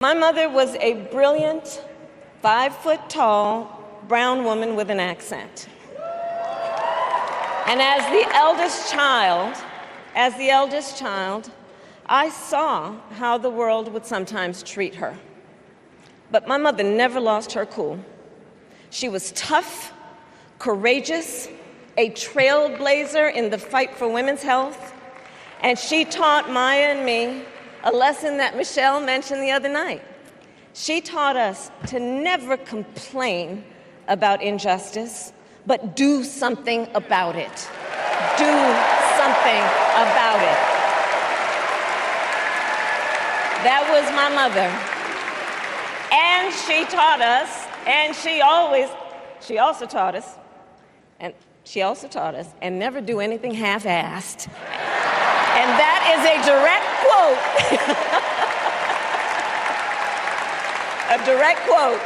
My mother was a brilliant, 5-foot-tall, brown woman with an accent. And as the eldest child, I saw how the world would sometimes treat her. But my mother never lost her cool. She was tough, courageous, a trailblazer in the fight for women's health, and she taught Maya and me a lesson that Michelle mentioned the other night. She taught us to never complain about injustice, but do something about it. Do something about it. That was my mother. And she taught us, and she also taught us, and never do anything half-assed. And that is a direct quote. A direct quote.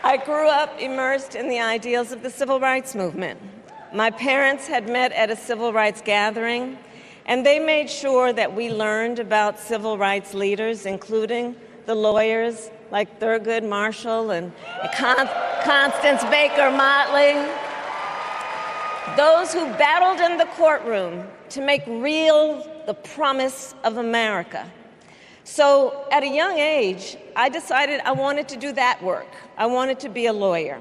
I grew up immersed in the ideals of the civil rights movement. My parents had met at a civil rights gathering, and they made sure that we learned about civil rights leaders, including the lawyers like Thurgood Marshall and Constance Baker Motley, those who battled in the courtroom to make real the promise of America. So at a young age, I decided I wanted to do that work. I wanted to be a lawyer.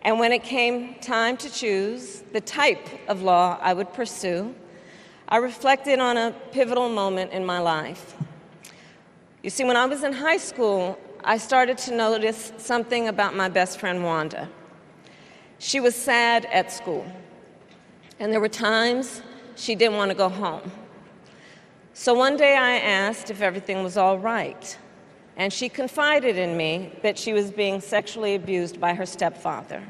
And when it came time to choose the type of law I would pursue, I reflected on a pivotal moment in my life. You see, when I was in high school, I started to notice something about my best friend, Wanda. She was sad at school, and there were times she didn't want to go home. So one day I asked if everything was all right, and she confided in me that she was being sexually abused by her stepfather.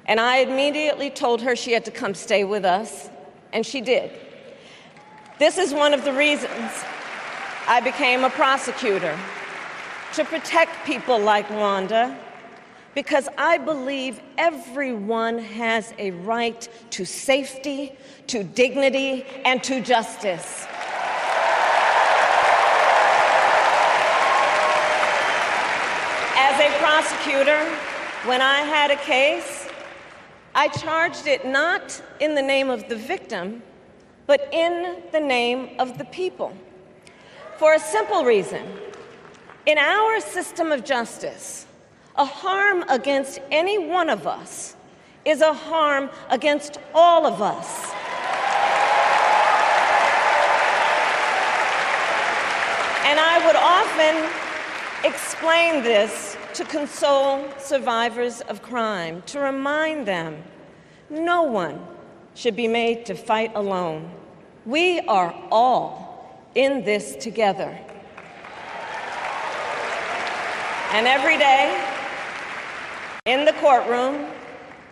And I immediately told her she had to come stay with us, and she did. This is one of the reasons I became a prosecutor, to protect people like Wanda, because I believe everyone has a right to safety, to dignity, and to justice. As a prosecutor, when I had a case, I charged it not in the name of the victim, but in the name of the people. For a simple reason. In our system of justice, a harm against any one of us is a harm against all of us. And I would often explain this to console survivors of crime, to remind them no one should be made to fight alone. We are all in this together. And every day, in the courtroom,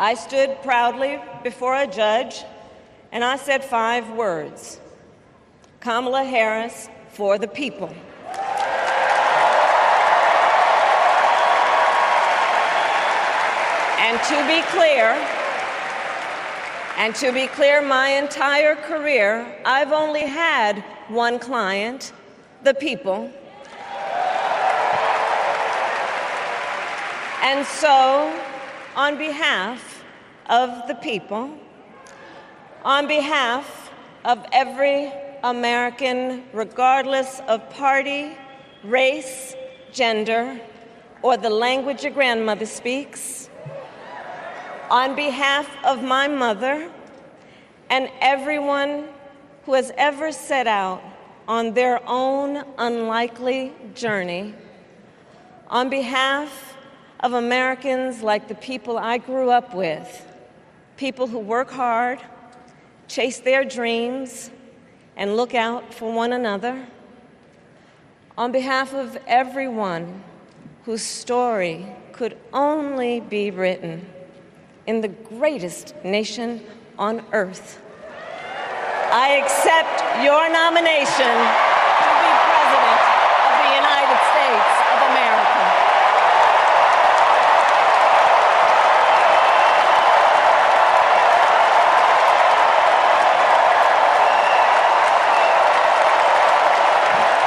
I stood proudly before a judge, and I said 5 words: Kamala Harris for the people. And to be clear, my entire career, I've only had one client, the people. And so, on behalf of the people, on behalf of every American, regardless of party, race, gender, or the language your grandmother speaks, on behalf of my mother and everyone who has ever set out on their own unlikely journey, on behalf of Americans like the people I grew up with, people who work hard, chase their dreams, and look out for one another, on behalf of everyone whose story could only be written in the greatest nation on earth, I accept your nomination to be President of the United States of America.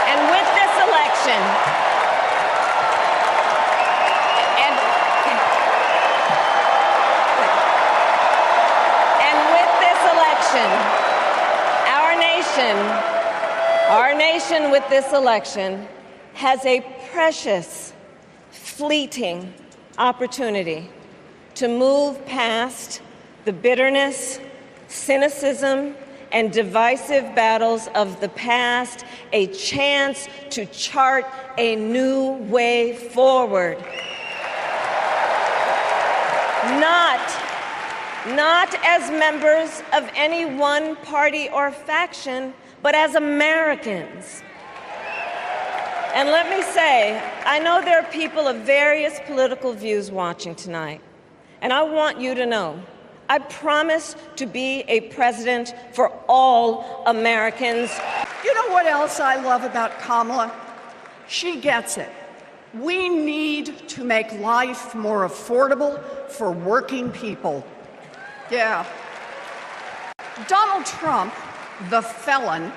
And with this election, election, and with this election, our nation with this election has a precious, fleeting opportunity to move past the bitterness, cynicism, and divisive battles of the past, a chance to chart a new way forward. Not as members of any one party or faction, but as Americans. And let me say, I know there are people of various political views watching tonight, and I want you to know, I promise to be a president for all Americans. You know what else I love about Kamala? She gets it. We need to make life more affordable for working people. Yeah. Donald Trump, the felon,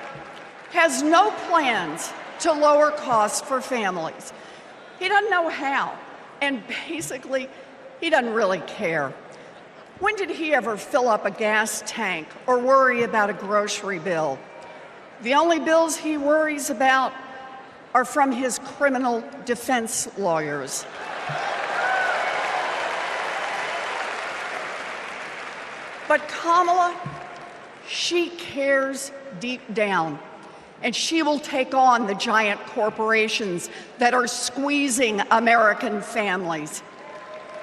has no plans to lower costs for families. He doesn't know how, and basically, he doesn't really care. When did he ever fill up a gas tank or worry about a grocery bill? The only bills he worries about are from his criminal defense lawyers. But Kamala, she cares deep down, and she will take on the giant corporations that are squeezing American families.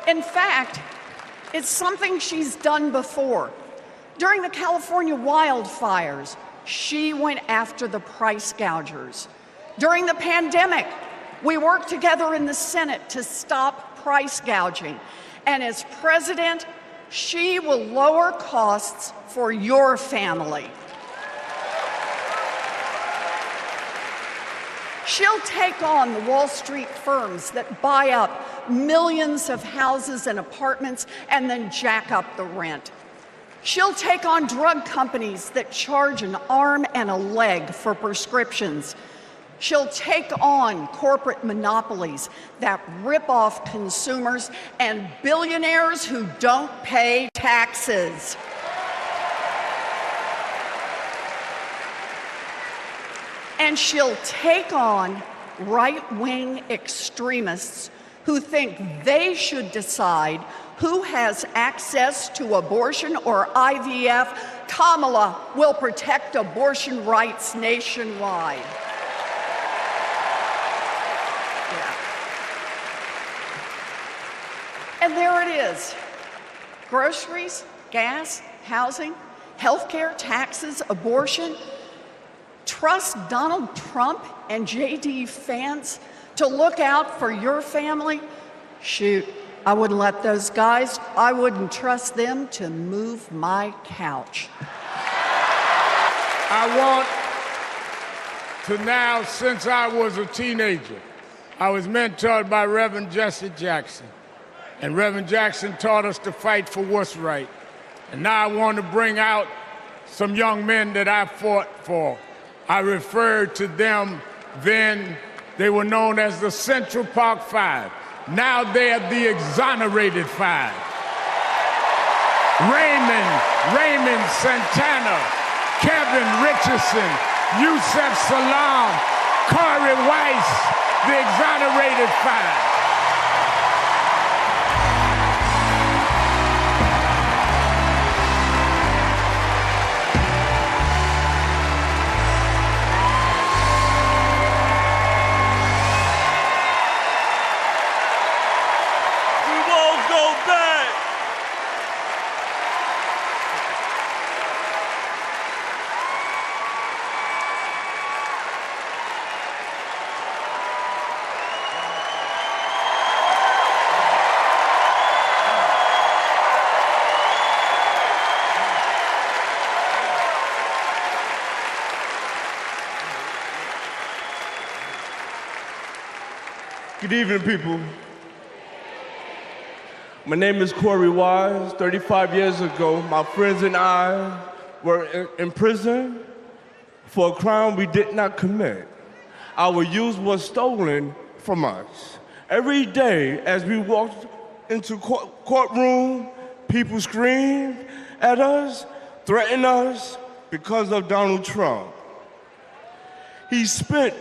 In fact, it's something she's done before. During the California wildfires, she went after the price gougers. During the pandemic, we worked together in the Senate to stop price gouging. And as president, she will lower costs for your family. She'll take on the Wall Street firms that buy up millions of houses and apartments and then jack up the rent. She'll take on drug companies that charge an arm and a leg for prescriptions. She'll take on corporate monopolies that rip off consumers and billionaires who don't pay taxes. And she'll take on right-wing extremists who think they should decide who has access to abortion or IVF. Kamala will protect abortion rights nationwide. And there it is. Groceries, gas, housing, healthcare, taxes, abortion. Trust Donald Trump and J.D. Vance to look out for your family? Shoot, I wouldn't let those guys, I wouldn't trust them to move my couch. I want to now, since I was a teenager, I was mentored by Reverend Jesse Jackson. And Reverend Jackson taught us to fight for what's right. And now I want to bring out some young men that I fought for. I referred to them then, they were known as the Central Park Five. Now they're the Exonerated Five. Raymond Santana, Kevin Richardson, Yusef Salaam, Corey Weiss, the Exonerated Five. Good evening, people. My name is Corey Wise. 35 years ago, my friends and I were in prison for a crime we did not commit. Our youth was stolen from us. Every day as we walked into courtroom, people screamed at us, threatened us because of Donald Trump. He spent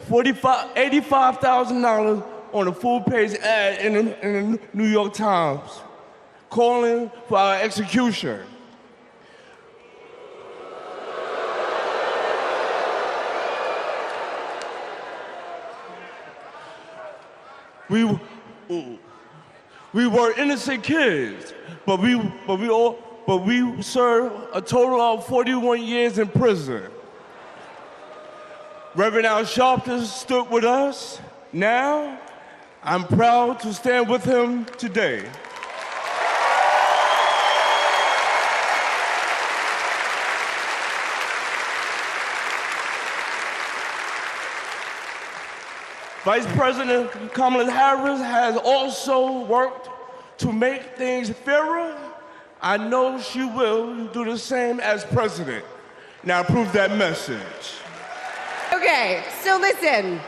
$85,000 on a full-page ad in the New York Times, calling for our execution. We were innocent kids, but we served a total of 41 years in prison. Reverend Al Sharpton stood with us. Now, I'm proud to stand with him today. Vice President Kamala Harris has also worked to make things fairer. I know she will do the same as president. Now prove that message. Okay, so listen.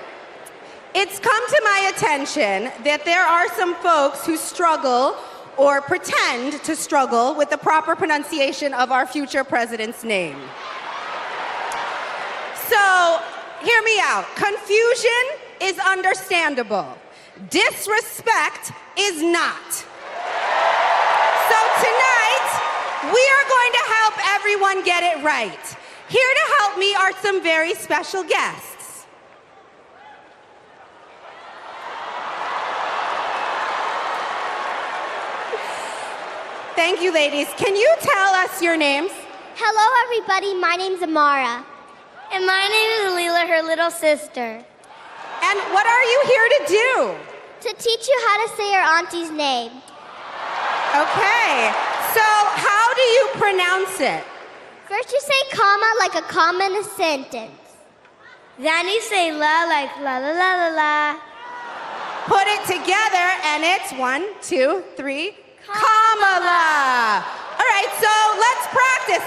It's come to my attention that there are some folks who struggle or pretend to struggle with the proper pronunciation of our future president's name. So, hear me out. Confusion is understandable. Disrespect is not. So tonight, we are going to help everyone get it right. Here to help me are some very special guests. Thank you, ladies. Can you tell us your names? Hello, everybody. My name's Amara. And my name is Leela, her little sister. And what are you here to do? To teach you how to say your auntie's name. Okay, so how do you pronounce it? First, you say comma like a comma in a sentence. Then you say la like la la la la la. Put it together and it's 1, 2, 3, Kamala. All right, so let's practice.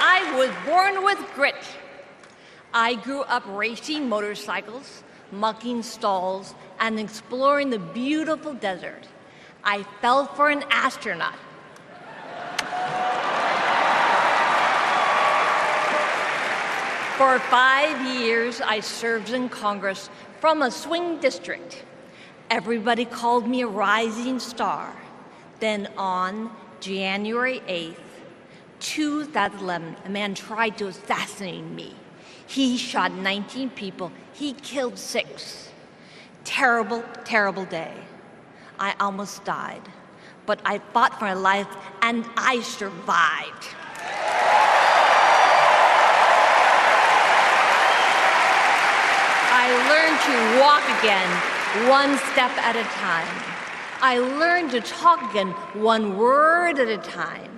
I was born with grit. I grew up racing motorcycles, mucking stalls, and exploring the beautiful desert. I fell for an astronaut. For 5 years, I served in Congress from a swing district. Everybody called me a rising star. Then on January 8th, 2011, a man tried to assassinate me. He shot 19 people. He killed 6. Terrible, terrible day. I almost died, but I fought for my life and I survived. I learned to walk again, one step at a time. I learned to talk again, one word at a time.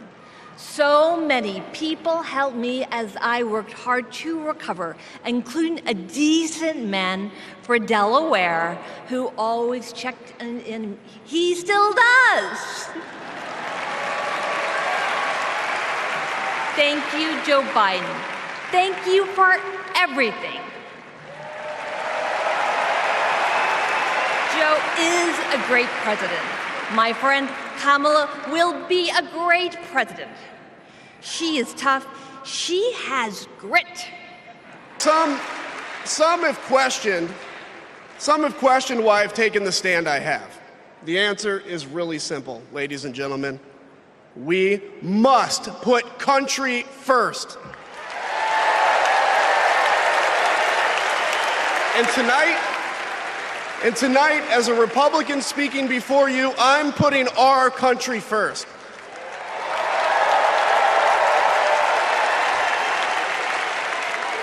So many people helped me as I worked hard to recover, including a decent man for Delaware who always checked in. He still does. Thank you, Joe Biden. Thank you for everything. Joe is a great president. My friend Kamala will be a great president. She is tough. She has grit. Some have questioned why I've taken the stand I have. The answer is really simple, ladies and gentlemen. We must put country first. And tonight, as a Republican speaking before you, I'm putting our country first.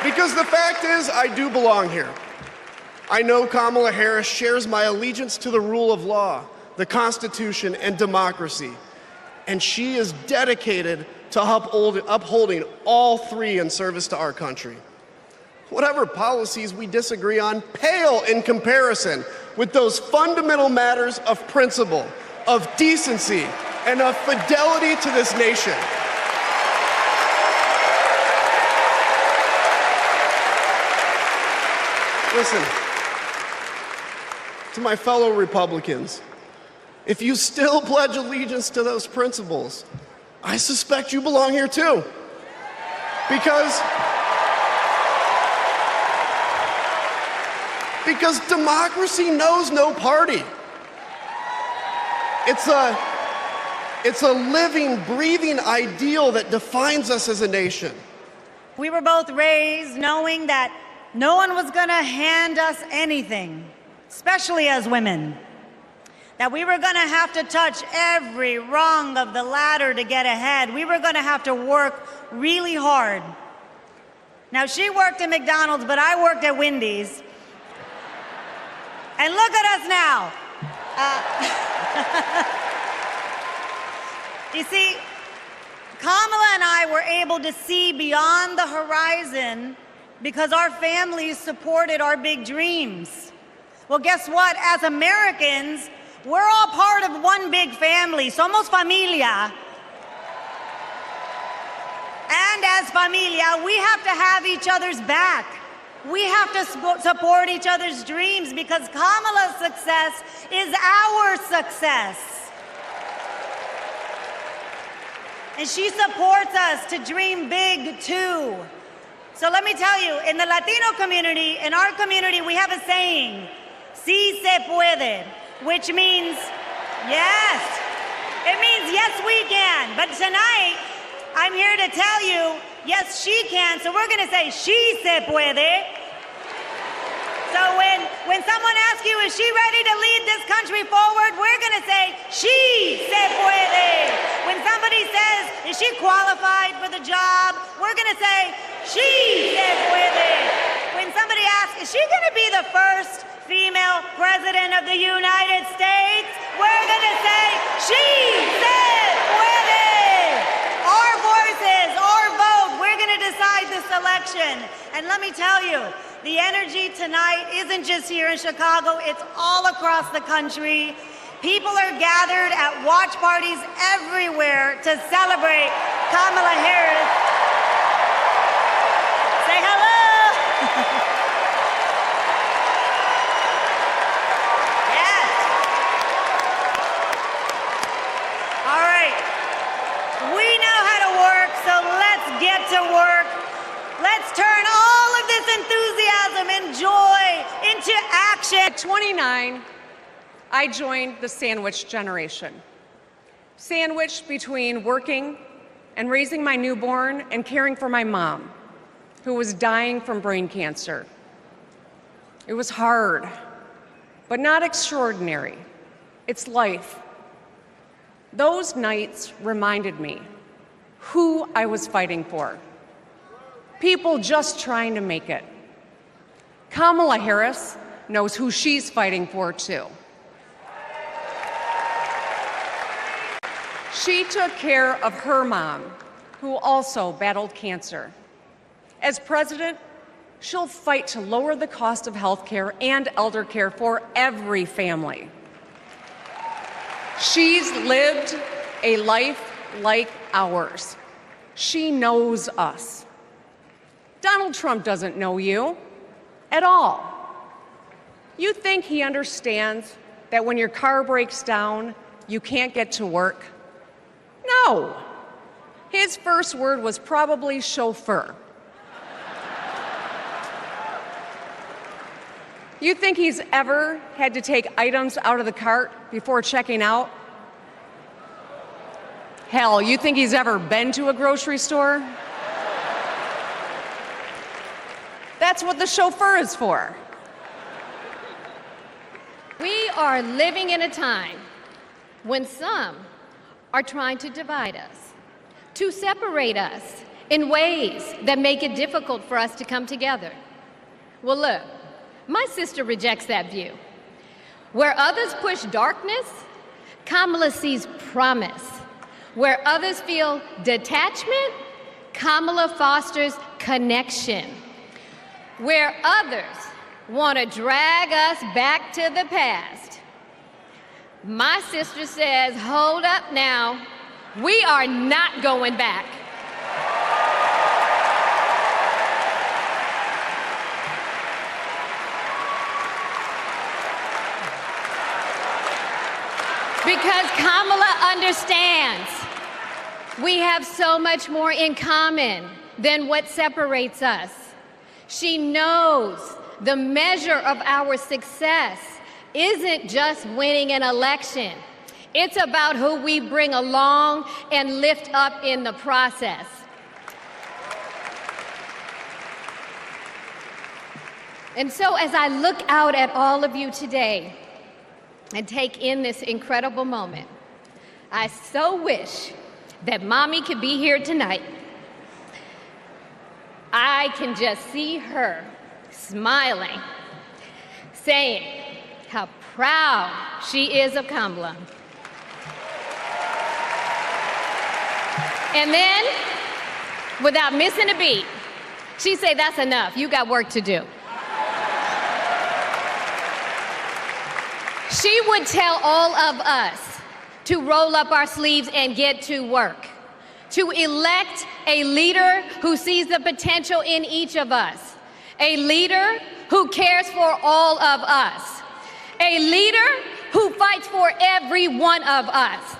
Because the fact is, I do belong here. I know Kamala Harris shares my allegiance to the rule of law, the Constitution, and democracy. And she is dedicated to upholding all three in service to our country. Whatever policies we disagree on pale in comparison with those fundamental matters of principle, of decency, and of fidelity to this nation. Listen, to my fellow Republicans, if you still pledge allegiance to those principles, I suspect you belong here too. Because democracy knows no party. It's a living, breathing ideal that defines us as a nation. We were both raised knowing that no one was going to hand us anything, especially as women. That we were going to have to touch every rung of the ladder to get ahead. We were going to have to work really hard. Now, she worked at McDonald's, but I worked at Wendy's. And look at us now. You see, Kamala and I were able to see beyond the horizon because our families supported our big dreams. Well, guess what? As Americans, we're all part of one big family. Somos familia. And as familia, we have to have each other's back. We have to support each other's dreams because Kamala's success is our success. And she supports us to dream big too. So let me tell you, in the Latino community, in our community, we have a saying, sí se puede, which means yes. It means yes, we can. But tonight, I'm here to tell you, yes, she can. So we're going to say, she se puede. So when someone asks you, is she ready to lead this country forward? We're going to say, she se puede. When somebody says, is she qualified for the job? We're going to say, she se puede. When somebody asks, is she going to be the first female president of the United States? We're going to say, she se puede. Our voices, our vote, we're going to decide this election. And let me tell you, the energy tonight isn't just here in Chicago, it's all across the country. People are gathered at watch parties everywhere to celebrate Kamala Harris. Say hello. Yes. All right. We know how to work, so let's get to work. Let's turn all of this enthusiasm and joy into action. At 29, I joined the sandwich generation. Sandwiched between working and raising my newborn and caring for my mom, who was dying from brain cancer. It was hard, but not extraordinary. It's life. Those nights reminded me who I was fighting for. People just trying to make it. Kamala Harris knows who she's fighting for, too. She took care of her mom, who also battled cancer. As president, she'll fight to lower the cost of health care and elder care for every family. She's lived a life like ours. She knows us. Donald Trump doesn't know you at all. You think he understands that when your car breaks down, you can't get to work? No. His first word was probably chauffeur. You think he's ever had to take items out of the cart before checking out? Hell, you think he's ever been to a grocery store? That's what the chauffeur is for. We are living in a time when some are trying to divide us, to separate us in ways that make it difficult for us to come together. Well, look, my sister rejects that view. Where others push darkness, Kamala sees promise. Where others feel detachment, Kamala fosters connection. Where others want to drag us back to the past, my sister says, hold up now, we are not going back. Because Kamala understands we have so much more in common than what separates us. She knows the measure of our success isn't just winning an election. It's about who we bring along and lift up in the process. And so as I look out at all of you today and take in this incredible moment, I so wish that Mommy could be here tonight. I can just see her smiling, saying how proud she is of Kamala. And then, without missing a beat, she'd say, "That's enough, you got work to do." She would tell all of us to roll up our sleeves and get to work, to elect a leader who sees the potential in each of us, a leader who cares for all of us, a leader who fights for every one of us.